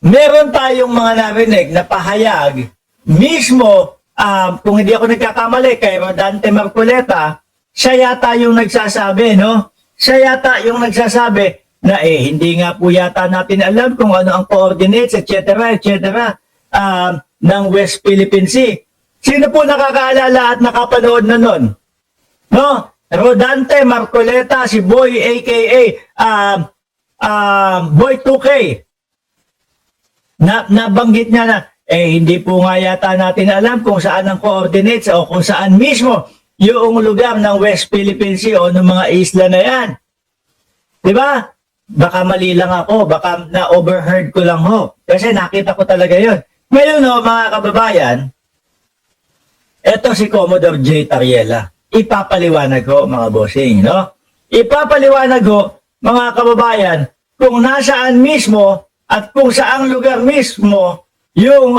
meron tayong mga narinig na pahayag mismo, kung hindi ako nagkakamali, kay Rodante Marcoleta, siya yata yung nagsasabi, no? Siya yata yung nagsasabi na hindi nga po yata natin alam kung ano ang coordinates, etc., ng West Philippine Sea. Sino po nakakaalala at nakapanood na nun? No? Rodante Marcoleta, si Boy aka Boy 2K. Nabanggit niya na, hindi po nga yata natin alam kung saan ang coordinates o kung saan mismo yung lugar ng West Philippine Sea o ng mga isla na yan. Diba? Baka mali lang ako, baka na-overheard ko lang ho. Kasi nakita ko talaga yun. Ngayon ho, mga kababayan, eto si Commodore J. Tariela. Ipapaliwanag ko, mga bossing, no? Ipapaliwanag ko, mga kababayan, kung nasaan mismo at kung saang lugar mismo yung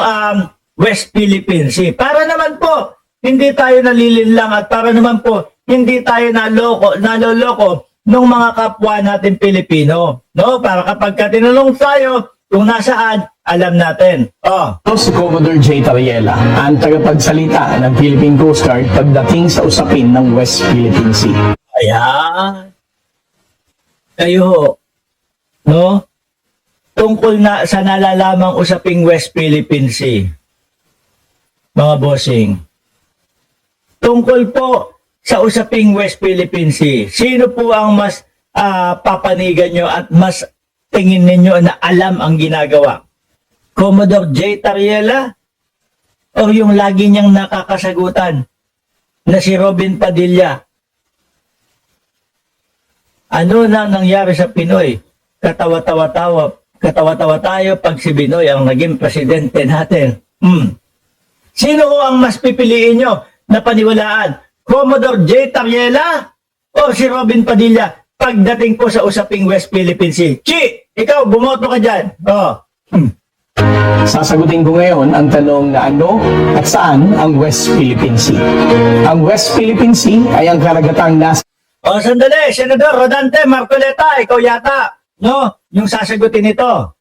West Philippine Sea. Para naman po, hindi tayo nalilinlang at para naman po, hindi tayo naloloko ng mga kapwa natin Pilipino. No? Para kapag tinanong tayo kung nasaan, alam natin. Si Commodore J. Tariela, ang tagapagsalita ng Philippine Coast Guard pagdating sa usapin ng West Philippine Sea. Ayan. Kayo, no? Tungkol na sa nalalamang usaping West Philippine Sea, mga bossing. Tungkol po sa usaping West Philippine Sea, sino po ang mas papanigan nyo at mas tingin ninyo na alam ang ginagawa? Commodore J. Tariela o yung lagi niyang nakakasagutan na si Robin Padilla? Ano na nangyari sa Pinoy? Katawa-tawa tayo pag si Binoy ang naging presidente natin. Sino ho ang mas pipiliin nyo na paniwalaan? Commodore J. Tariela o si Robin Padilla pagdating po sa usaping West Philippine Sea? Chi, ikaw, bumoto ka dyan. Sasagutin ko ngayon ang tanong na ano at saan ang West Philippine Sea. Ang West Philippine Sea ay ang karagatang nasa Sandali, Senador Rodante Marcoleta, ikaw yata, no? Yung sasagutin ito.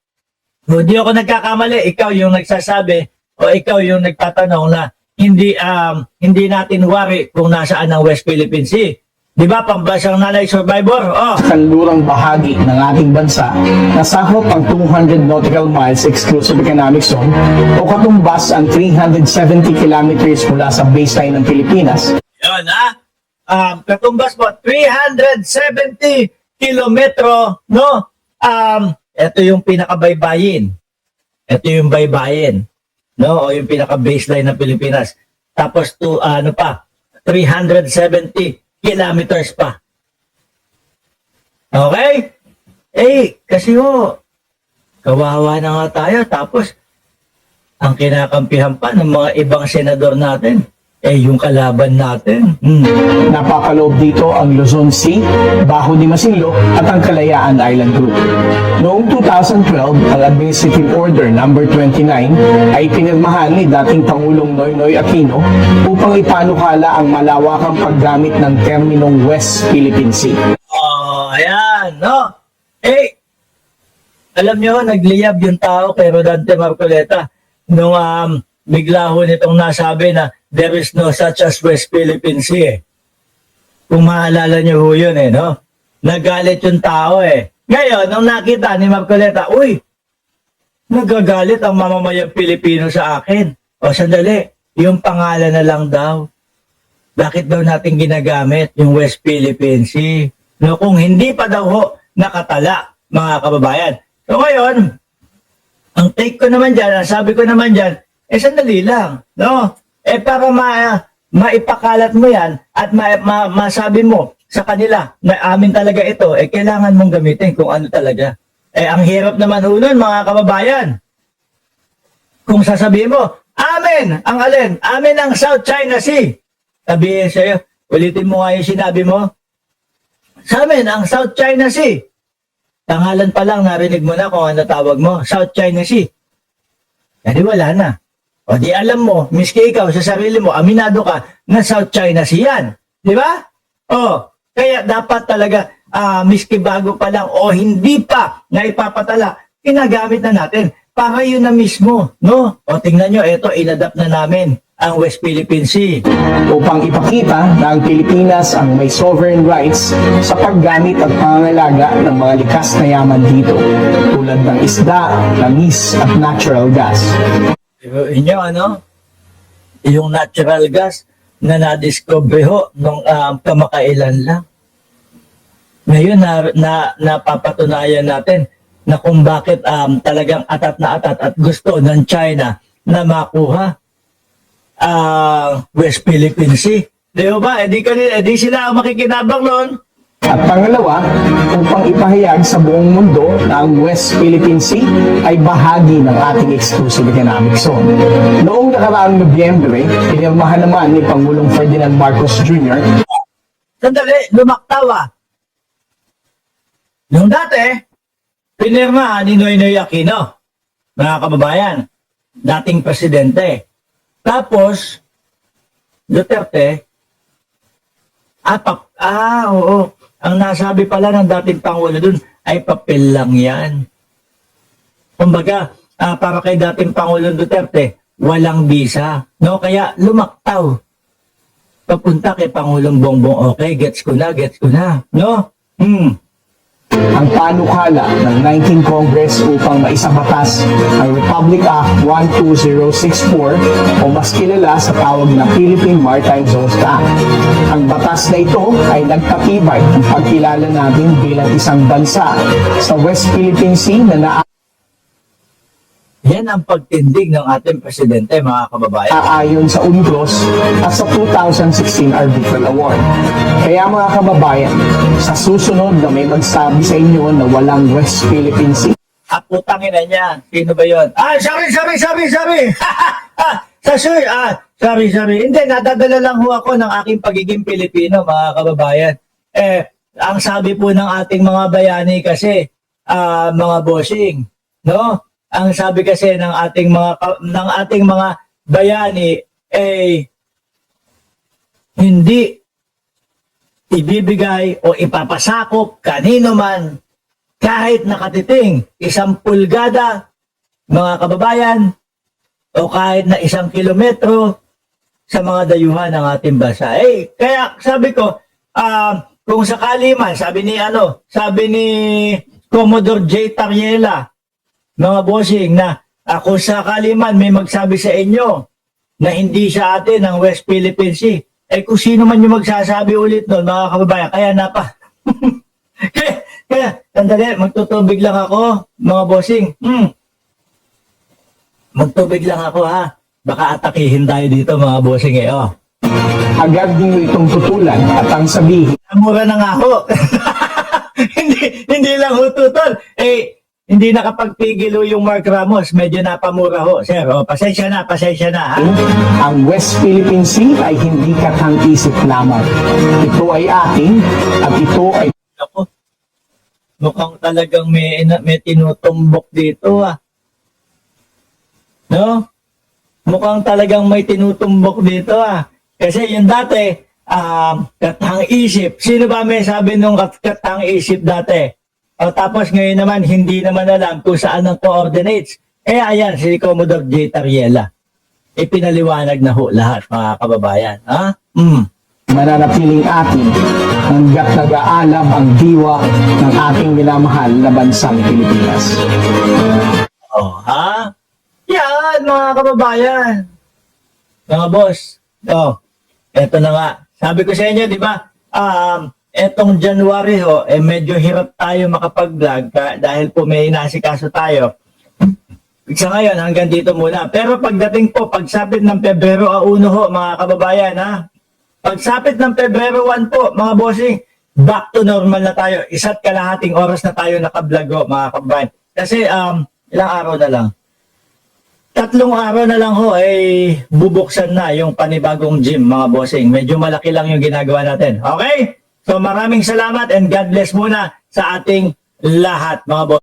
Hindi ako nagkakamali, ikaw yung nagsasabi o ikaw yung nagtatanong na hindi natin worry kung nasaan ang West Philippine Sea. Di ba, pambansang nanay survivor? kanlurang bahagi ng ating bansa na sakop ang 200 nautical miles exclusive economic zone o katumbas ang 370 kilometers mula sa baseline ng Pilipinas. Yun, katumbas mo, 370 kilometro, no? Ito yung pinakabaybayin. Ito yung baybayin, no? O yung pinaka-baseline ng Pilipinas. Tapos, 370 kilometers pa. Okay? Kasi kawawa na nga tayo. Tapos, ang kinakampihan pa ng mga ibang senador natin, yung kalaban natin. Napakaloob dito ang Luzon Sea, Bajo de Masinloc at ang Kalayaan Island Group. Noong 2012, ang Administrative Order No. 29 ay pinirmahan ni dating Pangulong Noynoy Aquino upang ipanukala ang malawakang paggamit ng terminong West Philippine Sea. Ayan, no? Alam nyo, nagliyab yung tao kay Rodante Marcoleta nung bigla ho nitong nasabi na there is no such as West Philippine Sea. Kung maalala nyo ho yun, no? Nagalit yung tao, Ngayon, nung nakita ni Marcoleta, nagagalit ang mamamayang Pilipino sa akin. Sandali, yung pangalan na lang daw. Bakit daw natin ginagamit yung West Philippine Sea? No, kung hindi pa daw ho nakatala, mga kababayan. So ngayon, ang take ko naman dyan, ang sabi ko naman dyan, sandali lang, no? Para maipakalat mo yan at masabi mo sa kanila na amin talaga ito, kailangan mong gamitin kung ano talaga. Ang hirap naman nun, mga kababayan. Kung sasabihin mo, amin, ang alin? Amin ang South China Sea. Sabihin sa'yo, ulitin mo nga yung sinabi mo. Sa amin, ang South China Sea. Tangalan pa lang, narinig mo na kung ano tawag mo, South China Sea. Di wala na. Di alam mo, miski ikaw sa sarili mo, aminado ka na South China Sea yan. Di ba? Kaya dapat talaga, miski bago pa lang o hindi pa na ipapatala, ginagamit na natin. para yun na mismo, no? O tingnan nyo, ito, inadapt na namin ang West Philippine Sea. upang ipakita na ang Pilipinas ang may sovereign rights sa paggamit at pangangalaga ng mga likas na yaman dito, tulad ng isda, langis at natural gas. Inyo, ano? Yung natural gas na na-discover ho nung kamakailan lang. Ngayon, napapatunayan natin na kung bakit talagang atat na atat at gusto ng China na makuha West Philippine Sea. Di ba? Di sila ang makikinabang noon. At pangalawa, upang ipahayag sa buong mundo na ang West Philippine Sea ay bahagi ng ating exclusive economic zone. Noong nakaraang Nobyembre, pinirmahan naman ni Pangulong Ferdinand Marcos Jr. Sandali, lumaktaw. Yung dati, pinirma ni Noynoy Aquino, mga kababayan, dating presidente. Tapos, Duterte, oo, ang nasabi pala ng dating Pangulo dun ay papel lang yan. Kumbaga, para kay dating Pangulo Duterte, walang bisa. No? Kaya lumaktaw. Papunta kay Pangulong Bongbong. Okay, gets ko na. No? Ang panukala ng 19th Congress upang maisabatas ang Republic Act 12064 o mas kilala sa tawag na Philippine Maritime Zones Act. Ang batas na ito ay nagpatibay ng pagkilala natin bilang isang bansa sa West Philippine Sea na Yan ang pagtindig ng ating presidente, mga kababayan. naaayon sa UNCLOS at sa 2016 Arbitral Award. Kaya mga kababayan, sa susunod na may magsabi sa inyo na walang West Philippine Sea, Putangin na niya. Sino ba yun? Sorry. Sorry. Hindi, nadadala lang ho ako ng aking pagiging Pilipino, mga kababayan. Ang sabi po ng ating mga bayani kasi, mga bossing, no? Ang sabi kasi ng ating mga bayani hindi ibibigay o ipapasakop kanino man kahit nakatiting 1 pulgada, mga kababayan, o kahit na 1 kilometro sa mga dayuhan ng ating bansa. Kaya sabi ko, kung sakali man, sabi ni Commodore J. Tariela, mga bossing, na kung sakali man may magsabi sa inyo na hindi siya atin ng West Philippine Sea, kung sino man yung magsasabi ulit nun, mga kababayan, kaya, sandali, magtutubig lang ako, mga bossing. Magtubig lang ako, ha. Baka atakihin tayo dito, mga bossing, agad niyo itong tutulan at ang sabihin, Mura na nga ako. hindi lang ho tutol. Hindi nakapagpigil ho yung Mark Ramos. Medyo napamura ho, sir. Pasensya na, ha. ang West Philippine Sea ay hindi katang-isip lamang. Ito ay atin at ito ay Ako, mukhang talagang may tinutumbok dito, No? Mukhang talagang may tinutumbok dito, Kasi yung dati, katang-isip. Sino ba may sabi nung katang-isip dati? Tapos ngayon naman, hindi naman alam kung saan ang coordinates. Ayan, si Commodore J. Tariela. Ipinaliwanag na ho lahat, mga kababayan. mananatiling atin hanggat nag-aalab ang diwa ng ating minamahal na bansang Pilipinas. Yan, mga kababayan. Mga boss. Eto na nga. Sabi ko sa inyo, di ba? Etong January medyo hirap tayo makapag-vlog dahil po may nasikaso tayo. Sa ngayon, hanggang dito muna. Pero pagdating po, pagsapit ng Pebrero 1 mga kababayan, Pagsapit ng Pebrero 1 po, mga bossing, back to normal na tayo. 1.5 oras na tayo nakablog, mga kababayan. Kasi ilang araw na lang. 3 araw na lang bubuksan na yung panibagong gym, mga bossing. Medyo malaki lang yung ginagawa natin. Okay? So maraming salamat and God bless muna sa ating lahat, mga boss.